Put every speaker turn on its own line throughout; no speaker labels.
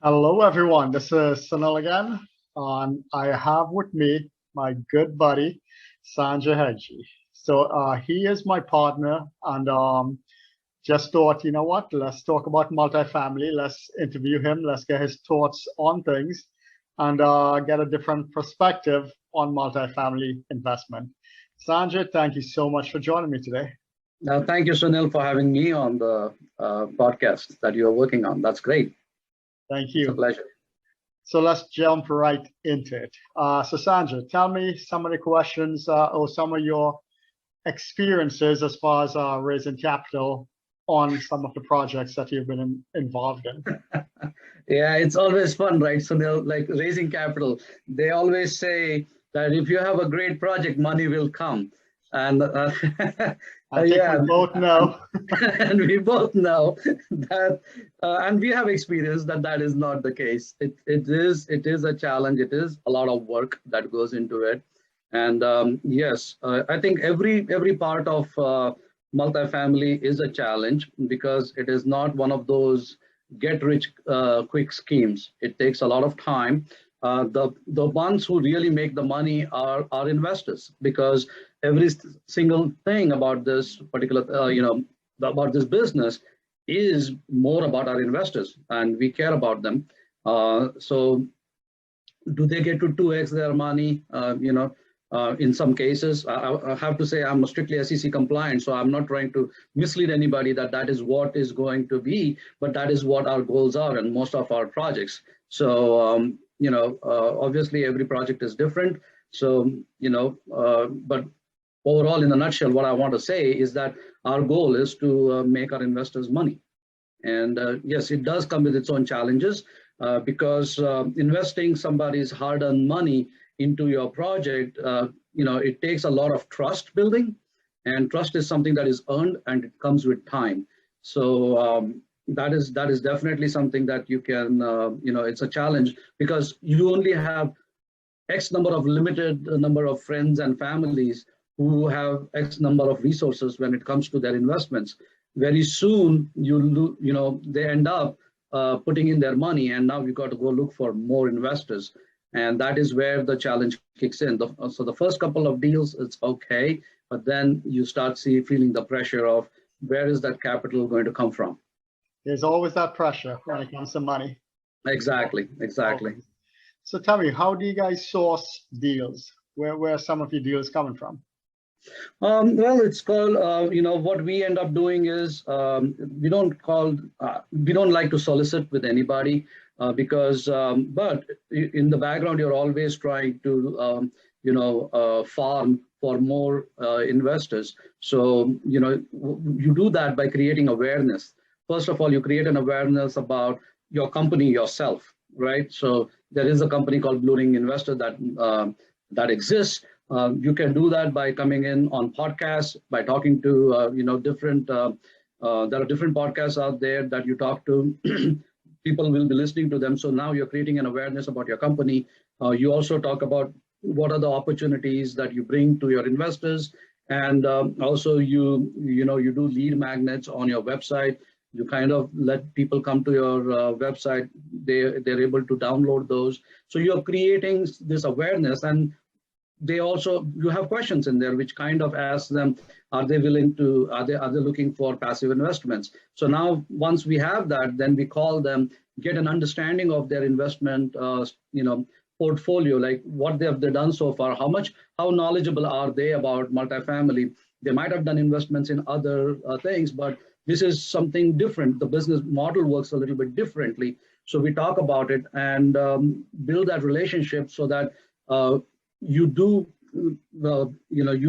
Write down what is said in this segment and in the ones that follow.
Hello, everyone. This is Sunil again, and I have with me my good buddy Sanjay Hegde. He is my partner, and just thought, you know what? Let's talk about multifamily. Let's interview him. Let's get his thoughts on things, and get a different perspective on multifamily investment. Sanjay, thank you so much for joining me today.
Thank you, Sunil, for having me on the podcast that you are working on. That's great.
Thank
It's a
you.
pleasure.
So let's jump right into it. So Sanjay, tell me some of the questions or some of your experiences as far as raising capital on some of the projects that you've been involved in.
Yeah, it's always fun, right, Sunil? Like raising capital. They always say that if you have a great project, money will come. And
I think we
yeah,
both know.
and we both know that, and we have experienced that that is not the case. It is a challenge. It is a lot of work that goes into it. And yes, I think every part of multifamily is a challenge because it is not one of those get rich quick schemes. It takes a lot of time. The ones who really make the money are investors, because every single thing about this particular about this business is more about our investors, and we care about them. So do they get to 2x their money? In some cases, I have to say I'm strictly SEC compliant, so I'm not trying to mislead anybody that that is what is going to be, but that is what our goals are in most of our projects. So, obviously every project is different. So, but overall, in a nutshell, what I want to say is that our goal is to make our investors money. And yes, it does come with its own challenges, because investing somebody's hard-earned money into your project, it takes a lot of trust building, and trust is something that is earned and it comes with time. So that is definitely something that you can, it's a challenge because you only have X number of limited number of friends and families who have X number of resources when it comes to their investments. Very soon, they end up putting in their money, and now you got to go look for more investors, and that is where the challenge kicks in. So the first couple of deals, it's okay, but then you start feeling the pressure of where is that capital going to come from?
There's always that pressure when it comes to money.
Exactly.
So tell me, how do you guys source deals? Where are some of your deals coming from?
Well, it's called, what we end up doing is we don't like to solicit with anybody, because, but in the background, you're always trying to, farm for more investors. So, you do that by creating awareness. First of all, you create an awareness about your company yourself, right? So there is a company called Blue Ring Investor that exists. You can do that by coming in on podcasts, by talking to different. There are different podcasts out there that you talk to. People will be listening to them. So now you're creating an awareness about your company. You also talk about what are the opportunities that you bring to your investors, and also you do lead magnets on your website. You kind of let people come to your website. They're able to download those. So you're creating this awareness, and you have questions in there which kind of ask them, are they looking for passive investments? So now once we have that, then we call them, get an understanding of their investment portfolio, like what they've done so far, how knowledgeable are they about multifamily. They might have done investments in other things, but this is something different. The business model works a little bit differently. So we talk about it and build that relationship so that you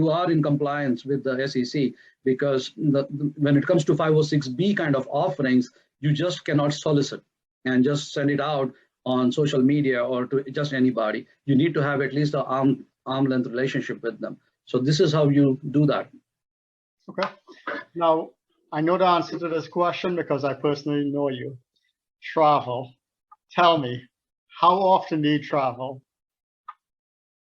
are in compliance with the SEC, because when it comes to 506B kind of offerings, you just cannot solicit and just send it out on social media or to just anybody. You need to have at least an arm length relationship with them. So this is how you do that.
Okay. Now, I know the answer to this question because I personally know you. Travel. Tell me, how often do you travel?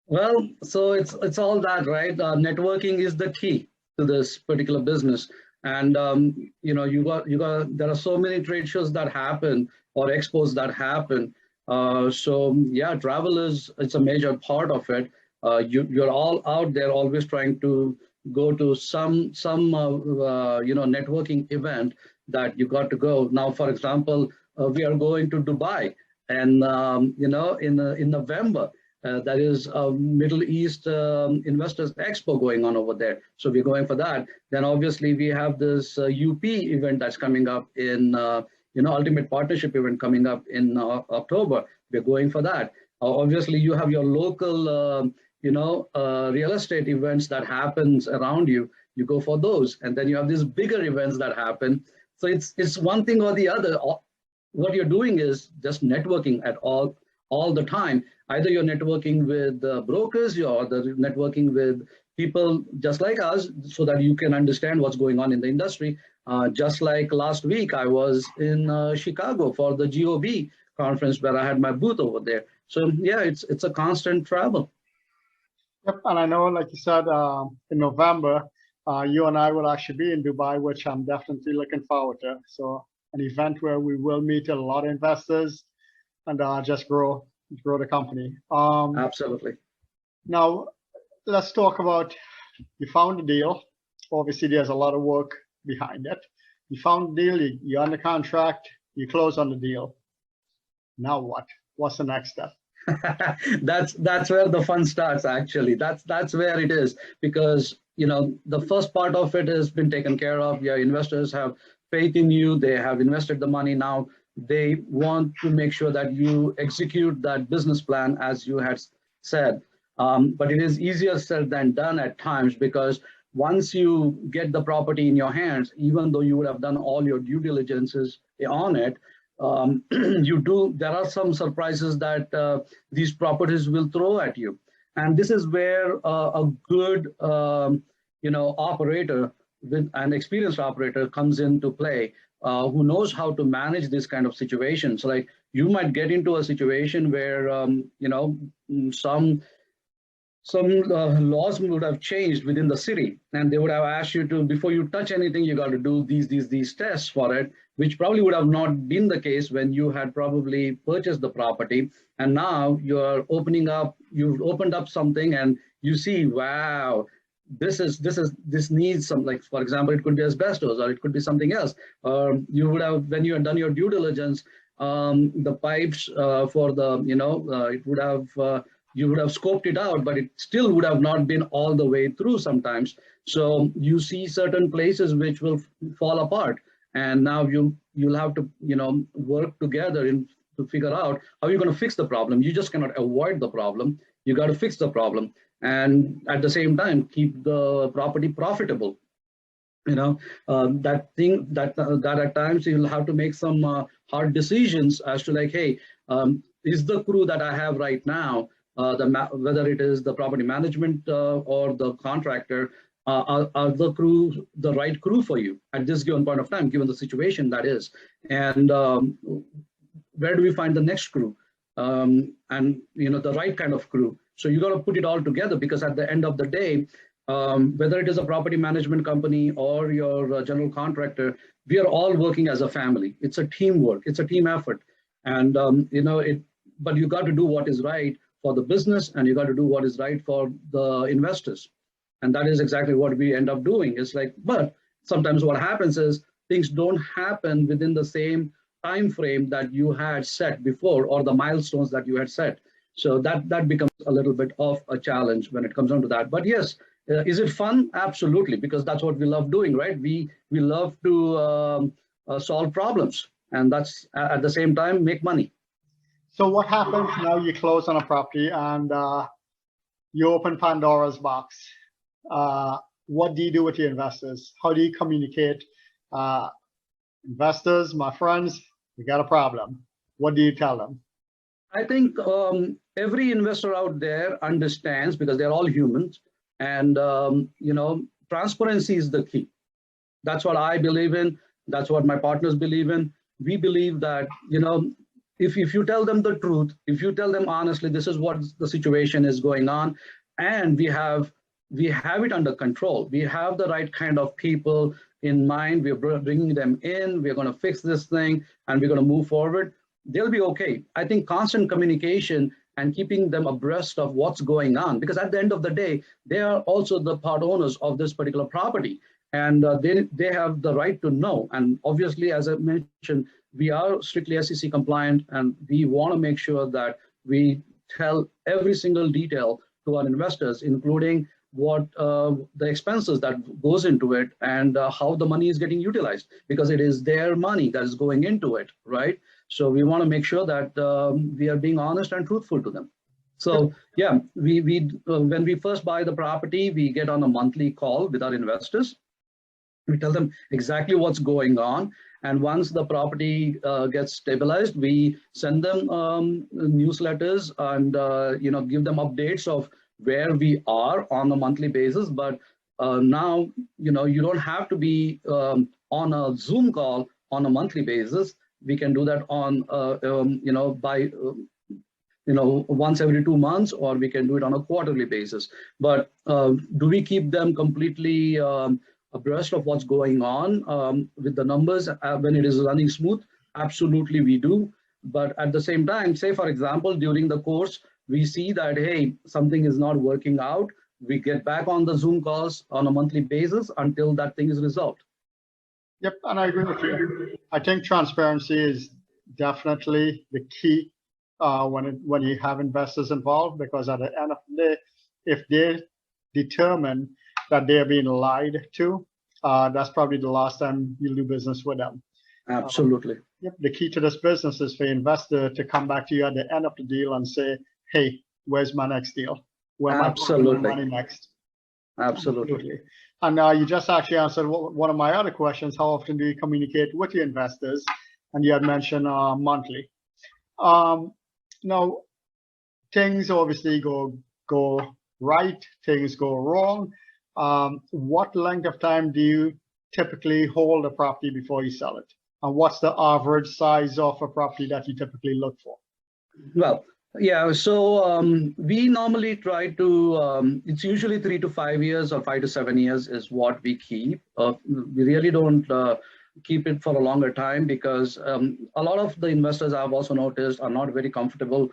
Well, so it's all that, right? Networking is the key to this particular business. And there are so many trade shows that happen or expos that happen. So yeah, travel it's a major part of it. You're all out there always trying to go to some networking event that you got to go. Now, for example, we are going to Dubai, and in November. There is a Middle East Investors Expo going on over there. So we're going for that. Then obviously we have this UP event that's coming up in, Ultimate Partnership event coming up in October. We're going for that. Obviously you have your local, real estate events that happens around you. You go for those. And then you have these bigger events that happen. So it's one thing or the other. What you're doing is just networking at all the time. Either you're networking with brokers, or networking with people just like us, so that you can understand what's going on in the industry. Just like last week, I was in Chicago for the GOB conference where I had my booth over there. So yeah, it's a constant travel.
Yep, and I know, like you said, in November, you and I will actually be in Dubai, which I'm definitely looking forward to. So an event where we will meet a lot of investors and just grow the company.
Absolutely.
Now, let's talk about, you found a deal. Obviously, there's a lot of work behind it. You found the deal, you're under contract, you close on the deal. Now what? What's the next step?
That's where the fun starts, actually. That's where it is, because the first part of it has been taken care of. Your investors have faith in you, they have invested the money. Now they want to make sure that you execute that business plan as you had said. But it is easier said than done at times, because once you get the property in your hands, even though you would have done all your due diligences on it, there are some surprises that these properties will throw at you. And this is where a good operator, with an experienced operator, comes into play, who knows how to manage this kind of situations. Like, you might get into a situation where some laws would have changed within the city, and they would have asked you to, before you touch anything, you got to do these tests for it, which probably would have not been the case when you had probably purchased the property. And now you've opened up something, and you see, wow, this needs some, like, for example, it could be asbestos, or it could be something else. You would have, when you had done your due diligence, the pipes for the, it would have, you would have scoped it out, but it still would have not been all the way through sometimes. So you see certain places which will fall apart, and now you'll have to work together to figure out how you're going to fix the problem. You just cannot avoid the problem. You got to fix the problem, and at the same time keep the property profitable. That at times you'll have to make some hard decisions as to, like, hey, is the crew that I have right now, whether it is the property management or the contractor, are the crew the right crew for you at this given point of time, given the situation that is? And where do we find the next crew, and the right kind of crew? So you got to put it all together, because at the end of the day, whether it is a property management company or your general contractor, we are all working as a family. It's a teamwork, it's a team effort. And but you got to do what is right for the business, and you got to do what is right for the investors. And that is exactly what we end up doing. It's like, but sometimes what happens is things don't happen within the same time frame that you had set before, or the milestones that you had set. So that becomes a little bit of a challenge when it comes down to that. But yes, is it fun? Absolutely, because that's what we love doing, right? We love to solve problems, and that's at the same time make money.
So what happens now? You close on a property and you open Pandora's box. What do you do with your investors? How do you communicate? Investors, my friends, we got a problem. What do you tell them?
I think every investor out there understands, because they're all humans, and transparency is the key. That's what I believe in. That's what my partners believe in. We believe that if you tell them the truth, if you tell them honestly, this is what the situation is going on, and we have it under control. We have the right kind of people in mind. We're bringing them in. We're going to fix this thing, and we're going to move forward. They'll be okay. I think constant communication and keeping them abreast of what's going on, because at the end of the day, they are also the part owners of this particular property, and they have the right to know. And obviously, as I mentioned, we are strictly SEC compliant, and we want to make sure that we tell every single detail to our investors, including what the expenses that goes into it, and how the money is getting utilized, because it is their money that is going into it, right? So we want to make sure that we are being honest and truthful to them. So yeah, we when we first buy the property, we get on a monthly call with our investors. We tell them exactly what's going on, and once the property gets stabilized, we send them newsletters and give them updates of where we are on a monthly basis. But now you don't have to be on a Zoom call on a monthly basis. We can do that on by once every 2 months, or we can do it on a quarterly basis. But do we keep them completely abreast of what's going on with the numbers when it is running smooth? Absolutely, we do. But at the same time, say for example, during the course, we see that, hey, something is not working out, we get back on the Zoom calls on a monthly basis until that thing is resolved.
Yep, and I agree with you. I think transparency is definitely the key when you have investors involved, because at the end of the day, if they determine that they're being lied to, that's probably the last time you'll do business with them.
Absolutely.
Yep. The key to this business is for the investor to come back to you at the end of the deal and say, hey, where's my next deal? Where am I putting my money next?
Absolutely.
And you just actually answered one of my other questions. How often do you communicate with your investors? And you had mentioned monthly. Now, things obviously go right, things go wrong. What length of time do you typically hold a property before you sell it? And what's the average size of a property that you typically look for?
Well, yeah, so we normally try to, it's usually 3 to 5 years or 5 to 7 years is what we keep. We really don't keep it for a longer time, because a lot of the investors I've also noticed are not very comfortable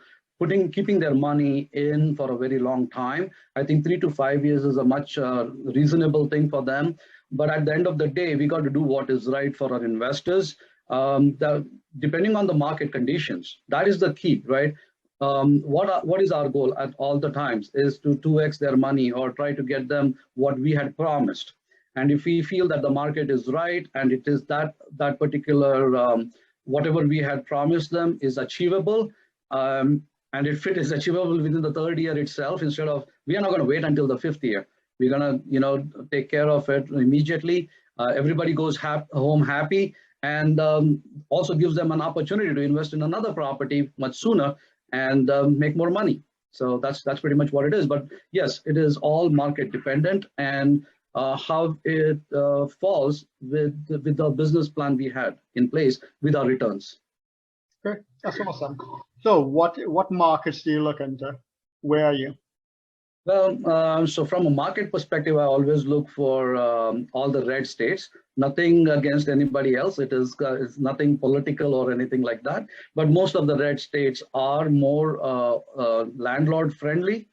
keeping their money in for a very long time. I think 3 to 5 years is a much reasonable thing for them. But at the end of the day, we got to do what is right for our investors. Depending on the market conditions, that is the key, right? What is our goal at all the times is to 2x their money, or try to get them what we had promised. And if we feel that the market is right, and it is that particular whatever we had promised them is achievable, and if it is achievable within the 3rd year itself, instead of, we are not going to wait until the 5th year. We're going to take care of it immediately. Everybody goes home happy, and also gives them an opportunity to invest in another property much sooner and make more money. So that's pretty much what it is. But yes, it is all market dependent, and how it falls with the business plan we had in place with our returns.
Okay, that's awesome. So what markets do you look into? Where are you?
Well, so from a market perspective, I always look for all the red states. Nothing against anybody else. It's nothing political or anything like that. But most of the red states are more landlord friendly.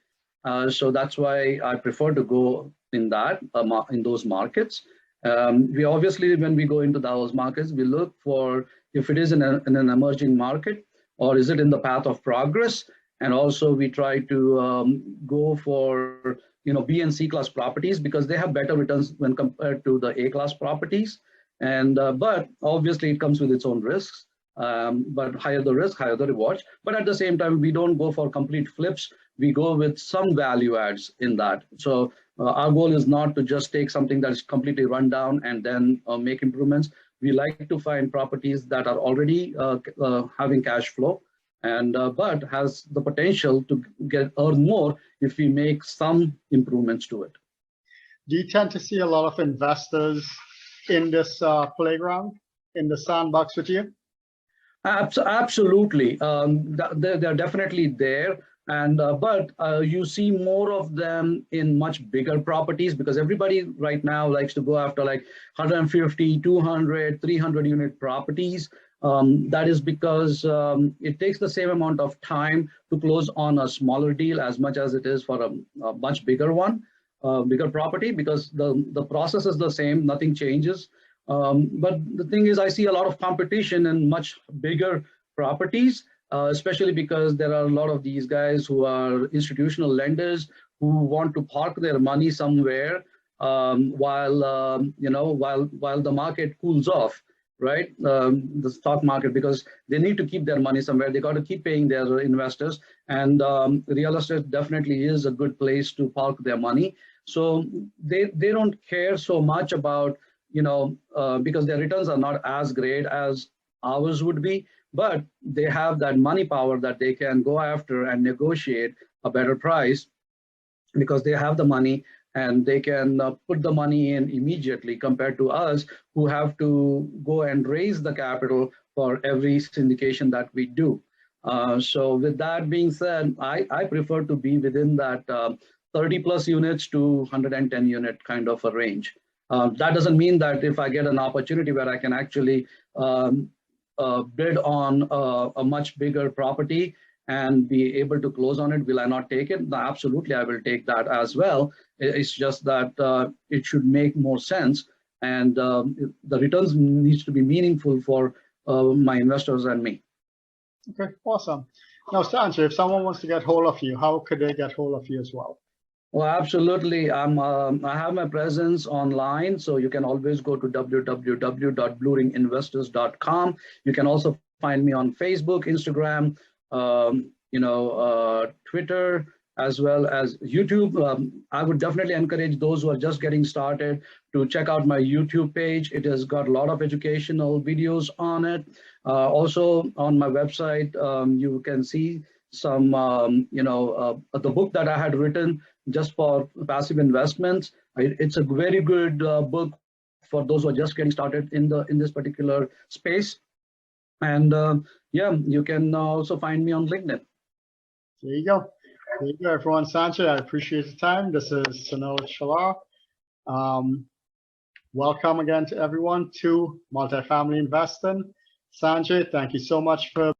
So that's why I prefer to go in those markets. We obviously, when we go into those markets, we look for if it is in an emerging market, or is it in the path of progress. And also we try to go for B and C class properties, because they have better returns when compared to the A class properties. And but obviously it comes with its own risks. But higher the risk, higher the rewards. But at the same time, we don't go for complete flips. We go with some value adds in that. So our goal is not to just take something that is completely run down and then make improvements. We like to find properties that are already having cash flow, and but has the potential to earn more if we make some improvements to it.
Do you tend to see a lot of investors in this playground, in the sandbox with you?
Absolutely. They're definitely there. And but you see more of them in much bigger properties, because everybody right now likes to go after like 150, 200, 300 unit properties. That is because it takes the same amount of time to close on a smaller deal as much as it is for a much bigger one, bigger property, because the process is the same, nothing changes. But the thing is, I see a lot of competition in much bigger properties, especially because there are a lot of these guys who are institutional lenders who want to park their money somewhere while while the market cools off, right? The stock market, because they need to keep their money somewhere. They got to keep paying their investors, and real estate definitely is a good place to park their money. So they don't care so much about because their returns are not as great as ours would be, but they have that money power that they can go after and negotiate a better price because they have the money, and they can put the money in immediately, compared to us who have to go and raise the capital for every syndication that we do. So with that being said, I prefer to be within that 30 plus units to 110 unit kind of a range. That doesn't mean that if I get an opportunity where I can actually bid on a much bigger property and be able to close on it, will I not take it? No, absolutely, I will take that as well. It's just that it should make more sense, and the returns needs to be meaningful for my investors and me.
Okay, awesome. Now, Sanjay, if someone wants to get hold of you, how could they get hold of you as well?
Well, absolutely. I have my presence online, so you can always go to www.bluringinvestors.com. You can also find me on Facebook, Instagram, Twitter, as well as YouTube. I would definitely encourage those who are just getting started to check out my YouTube page. It has got a lot of educational videos on it. Also on my website, you can see some, the book that I had written just for passive investments. It's a very good book for those who are just getting started in this particular space. And yeah, you can also find me on LinkedIn.
There you go. There you go, everyone. Sanjay, I appreciate the time. This is Sunil Chala. Welcome again to everyone to Multifamily Investing. Sanjay, thank you so much for